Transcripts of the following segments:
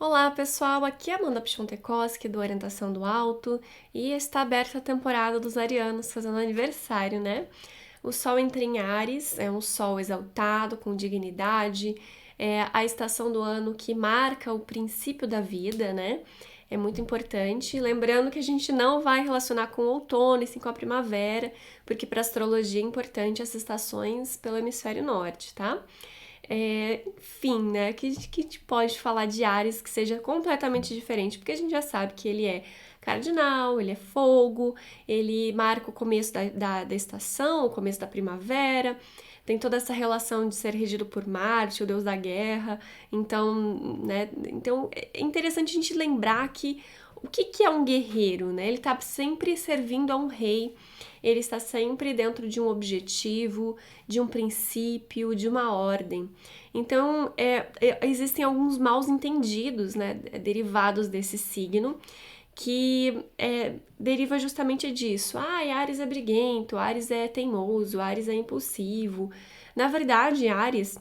Olá pessoal, aqui é a Amanda Pichontekoski do Orientação do Alto e está aberta a temporada dos arianos fazendo aniversário, né? O Sol entra em Áries, é um Sol exaltado, com dignidade, é a estação do ano que marca o princípio da vida, né? É muito importante. Lembrando que a gente não vai relacionar com o outono e sim com a primavera, porque para astrologia é importante as estações pelo hemisfério norte, tá? Enfim, né? Que a gente pode falar de Áries que seja completamente diferente, porque a gente já sabe que ele é cardinal, ele é fogo, ele marca o começo da estação, o começo da primavera, tem toda essa relação de ser regido por Marte, o deus da guerra. Então, né? Então é interessante a gente lembrar que o que é um guerreiro, né? Ele tá sempre servindo a um rei, ele está sempre dentro de um objetivo, de um princípio, de uma ordem. Então, existem alguns maus entendidos, né, derivados desse signo, que deriva justamente disso. Áries é briguento, Áries é teimoso, Áries é impulsivo. Na verdade, Áries,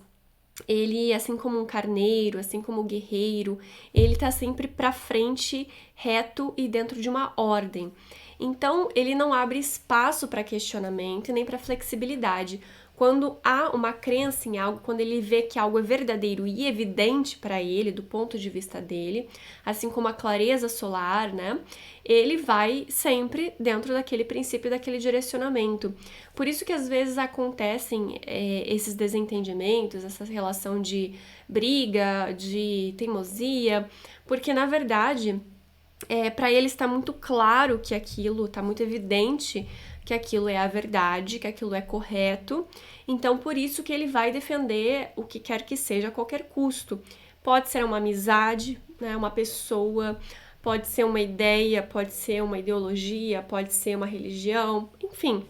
ele, assim como um carneiro, assim como o guerreiro, ele tá sempre para frente, reto e dentro de uma ordem. Então, ele não abre espaço para questionamento e nem para flexibilidade. Quando há uma crença em algo, quando ele vê que algo é verdadeiro e evidente para ele, do ponto de vista dele, assim como a clareza solar, né? Ele vai sempre dentro daquele princípio, daquele direcionamento. Por isso que às vezes acontecem esses desentendimentos, essa relação de briga, de teimosia, porque na verdade para ele está muito claro que aquilo, está muito evidente que aquilo é a verdade, que aquilo é correto. Então, por isso que ele vai defender o que quer que seja a qualquer custo. Pode ser uma amizade, né, uma pessoa, pode ser uma ideia, pode ser uma ideologia, pode ser uma religião, enfim,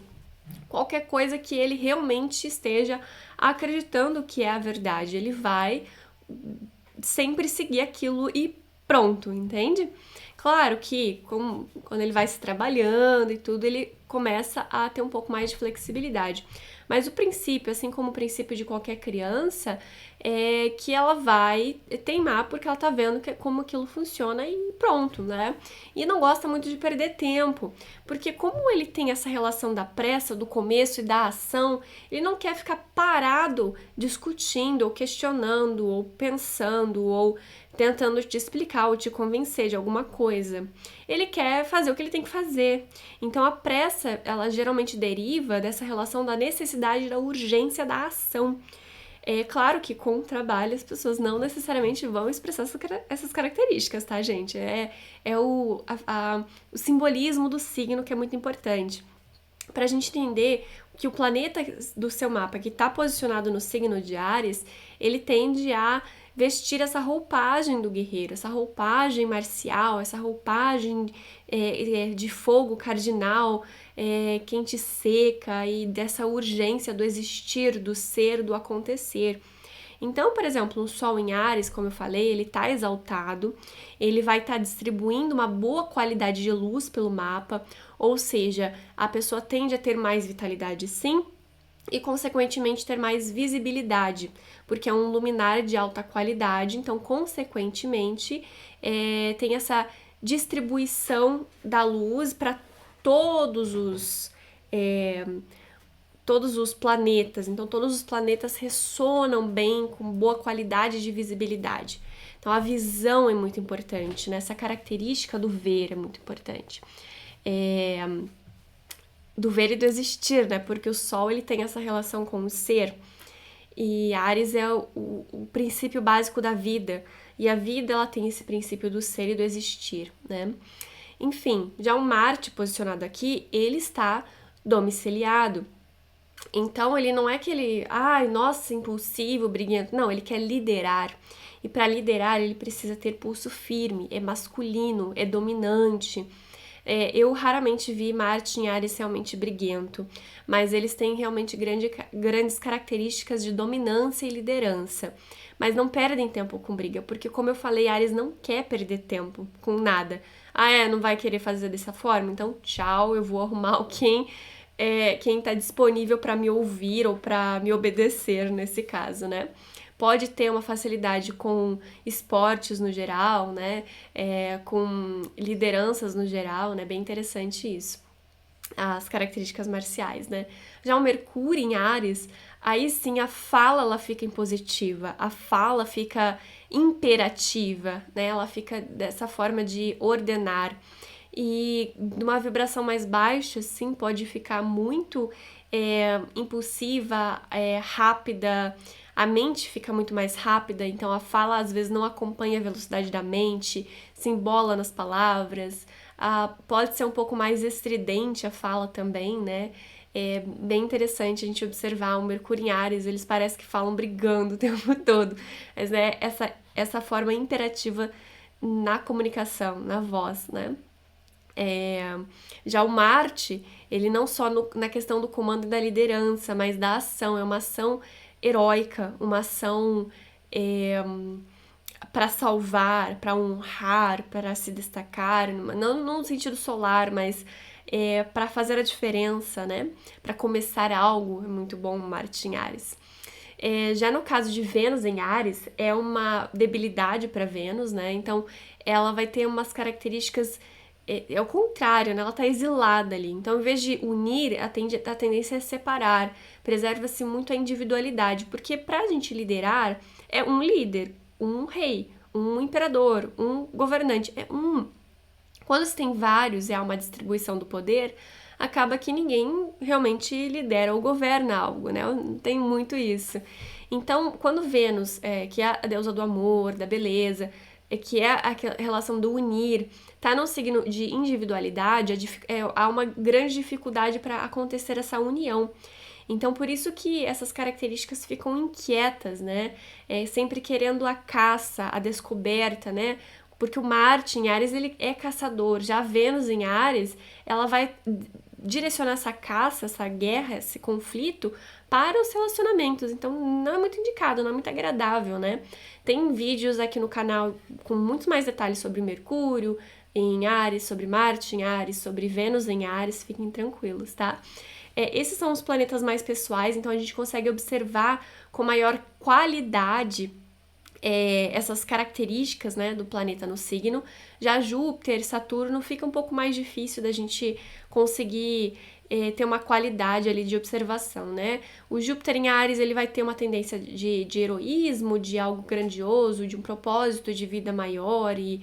qualquer coisa que ele realmente esteja acreditando que é a verdade. Ele vai sempre seguir aquilo e pronto, entende? Claro que quando ele vai se trabalhando e tudo, ele começa a ter um pouco mais de flexibilidade. Mas o princípio, assim como o princípio de qualquer criança, é que ela vai teimar porque ela tá vendo como aquilo funciona e pronto, né? E não gosta muito de perder tempo, porque como ele tem essa relação da pressa, do começo e da ação, ele não quer ficar parado discutindo ou questionando ou pensando ou tentando te explicar ou te convencer de alguma coisa. Ele quer fazer o que ele tem que fazer. Então a pressa, ela geralmente deriva dessa relação da necessidade, da urgência da ação. É claro que com o trabalho as pessoas não necessariamente vão expressar essas características, tá, gente? O simbolismo do signo que é muito importante. Para a gente entender que o planeta do seu mapa que está posicionado no signo de Áries, ele tende a vestir essa roupagem do guerreiro, essa roupagem marcial, essa roupagem de fogo cardinal, quente e seca, e dessa urgência do existir, do ser, do acontecer. Então, por exemplo, um Sol em Áries, como eu falei, ele está exaltado, ele vai estar distribuindo uma boa qualidade de luz pelo mapa, ou seja, a pessoa tende a ter mais vitalidade sim, e consequentemente ter mais visibilidade, porque é um luminar de alta qualidade, então consequentemente tem essa distribuição da luz para todos os todos os planetas, então todos os planetas ressonam bem, com boa qualidade de visibilidade. Então a visão é muito importante, né? Essa característica do ver é muito importante. Do ver e do existir, né? Porque o Sol ele tem essa relação com o ser. E Áries é o princípio básico da vida. E a vida ela tem esse princípio do ser e do existir, né? Enfim, já o Marte posicionado aqui, ele está domiciliado. Então ele não é aquele, nossa, impulsivo, briguento. Não, ele quer liderar. E para liderar ele precisa ter pulso firme, é masculino, é dominante. Eu raramente vi Marte em Áries realmente briguento, mas eles têm realmente grandes características de dominância e liderança. Mas não perdem tempo com briga, porque como eu falei, Áries não quer perder tempo com nada. Não vai querer fazer dessa forma? Então tchau, eu vou arrumar quem tá disponível para me ouvir ou para me obedecer nesse caso, né? pode ter uma facilidade com esportes no geral, né? Com lideranças no geral, né? Bem interessante isso. As características marciais, né? Já o Mercúrio em Áries, aí sim a fala ela fica impositiva, a fala fica imperativa, né? Ela fica dessa forma de ordenar. E numa vibração mais baixa, sim, pode ficar muito impulsiva, rápida, a mente fica muito mais rápida, então a fala às vezes não acompanha a velocidade da mente, se embola nas palavras, pode ser um pouco mais estridente a fala também, né? É bem interessante a gente observar o Mercúrio em Áries, eles parecem que falam brigando o tempo todo, mas né, essa forma imperativa na comunicação, na voz, né? Já o Marte, ele não só na questão do comando e da liderança, mas da ação, é uma ação heróica, uma ação para salvar, para honrar, para se destacar, não no sentido solar, mas para fazer a diferença, né? Para começar algo, é muito bom Marte em Áries. Já no caso de Vênus em Áries, é uma debilidade para Vênus, né? Então, ela vai ter umas características é o contrário, né? Ela tá exilada ali. Então, em vez de unir, a tendência é separar. Preserva-se muito a individualidade, porque pra gente liderar, é um líder, um rei, um imperador, um governante, é um. Quando se tem vários e há uma distribuição do poder, acaba que ninguém realmente lidera ou governa algo, né? Tem muito isso. Então, quando Vênus, que é a deusa do amor, da beleza, que é a relação do unir, tá num signo de individualidade, há uma grande dificuldade para acontecer essa união. Então, por isso que essas características ficam inquietas, né? Sempre querendo a caça, a descoberta, né? Porque o Marte em Áries, ele é caçador. Já a Vênus em Áries, ela vai direcionar essa caça, essa guerra, esse conflito para os relacionamentos. Então, não é muito indicado, não é muito agradável, né? Tem vídeos aqui no canal com muitos mais detalhes sobre Mercúrio em Áries, sobre Marte em Áries, sobre Vênus em Áries, fiquem tranquilos, tá? Esses são os planetas mais pessoais, então a gente consegue observar com maior qualidade essas características, né, do planeta no signo. Já Júpiter, Saturno, fica um pouco mais difícil da gente conseguir ter uma qualidade ali de observação, né? O Júpiter em Áries, ele vai ter uma tendência de heroísmo, de algo grandioso, de um propósito de vida maior e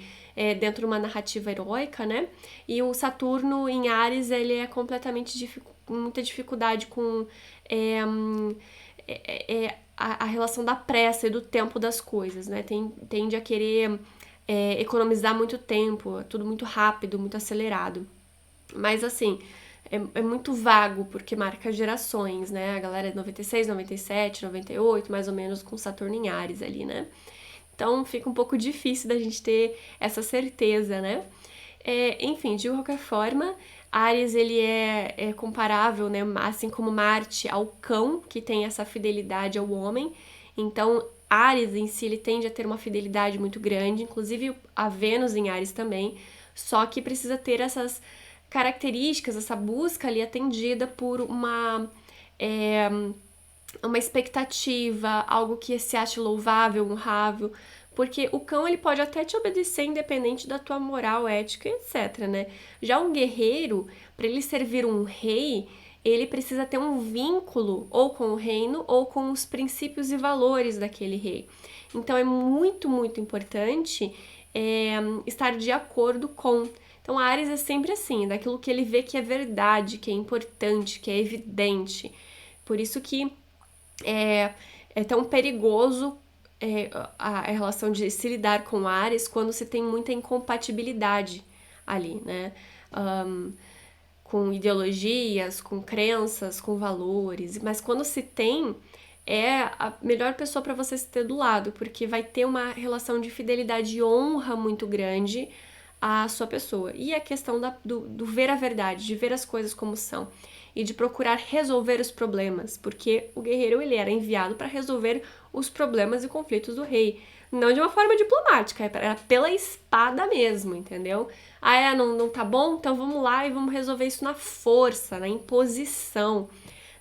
dentro de uma narrativa heróica, né? E o Saturno em Áries, ele é completamente muita dificuldade com a relação da pressa e do tempo das coisas, né? Tende a querer economizar muito tempo, tudo muito rápido, muito acelerado. Mas assim, é muito vago, porque marca gerações, né? A galera é 96, 97, 98, mais ou menos, com Saturno em Áries ali, né? Então fica um pouco difícil da gente ter essa certeza, né? Enfim, de qualquer forma, Áries ele é comparável, né, assim como Marte, ao cão, que tem essa fidelidade ao homem. Então, Áries em si ele tende a ter uma fidelidade muito grande, inclusive a Vênus em Áries também, só que precisa ter essas características, essa busca ali atendida por uma expectativa, algo que se ache louvável, honrável, porque o cão ele pode até te obedecer independente da tua moral, ética, etc, né? Já um guerreiro, para ele servir um rei, ele precisa ter um vínculo ou com o reino ou com os princípios e valores daquele rei. Então é muito, muito importante estar de acordo com. Então Áries é sempre assim, daquilo que ele vê que é verdade, que é importante, que é evidente. Por isso que é tão perigoso a relação de se lidar com Áries quando se tem muita incompatibilidade ali, né? Com ideologias, com crenças, com valores. Mas quando se tem, é a melhor pessoa para você se ter do lado, porque vai ter uma relação de fidelidade e honra muito grande à sua pessoa. E a questão do ver a verdade, de ver as coisas como são e de procurar resolver os problemas, porque o guerreiro ele era enviado para resolver os problemas e conflitos do rei, não de uma forma diplomática, era pela espada mesmo, entendeu? Não tá bom? Então vamos lá e vamos resolver isso na força, na imposição.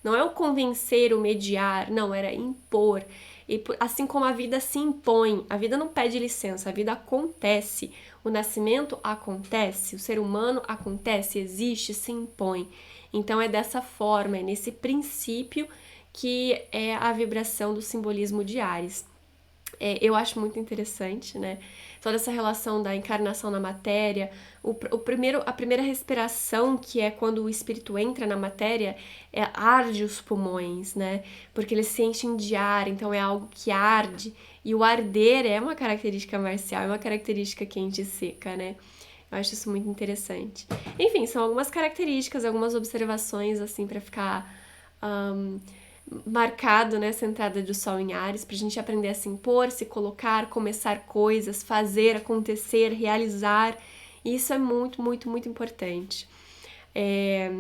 Não é o convencer, o mediar, não, era impor. E assim como a vida se impõe, a vida não pede licença, a vida acontece. O nascimento acontece, o ser humano acontece, existe, se impõe. Então é dessa forma, é nesse princípio que é a vibração do simbolismo de Áries. Eu acho muito interessante, né? Toda essa relação da encarnação na matéria. A primeira respiração, que é quando o espírito entra na matéria, arde os pulmões, né? Porque eles se enchem de ar, então é algo que arde. E o arder é uma característica marcial, é uma característica quente e seca, né? Eu acho isso muito interessante. Enfim, são algumas características, algumas observações, assim, para ficar marcado nessa entrada do Sol em Áries, pra gente aprender a se impor, se colocar, começar coisas, fazer, acontecer, realizar. Isso é muito, muito, muito importante. É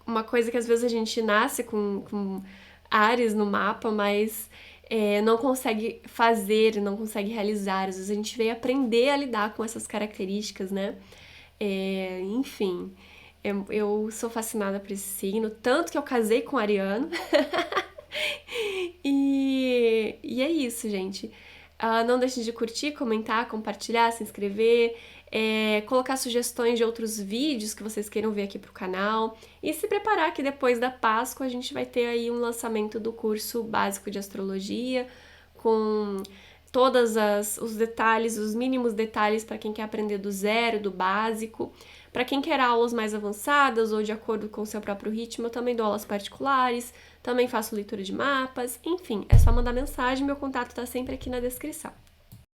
uma coisa que às vezes a gente nasce com Áries no mapa, mas não consegue fazer, não consegue realizar. Às vezes a gente veio aprender a lidar com essas características, né? Enfim, eu sou fascinada por esse signo, tanto que eu casei com o Ariano. E é isso, gente. Não deixem de curtir, comentar, compartilhar, se inscrever, colocar sugestões de outros vídeos que vocês queiram ver aqui pro canal e se preparar que depois da Páscoa a gente vai ter aí um lançamento do curso básico de astrologia com todos os detalhes, os mínimos detalhes para quem quer aprender do zero, do básico. Para quem quer aulas mais avançadas ou de acordo com o seu próprio ritmo, eu também dou aulas particulares, também faço leitura de mapas, enfim, é só mandar mensagem, meu contato tá sempre aqui na descrição.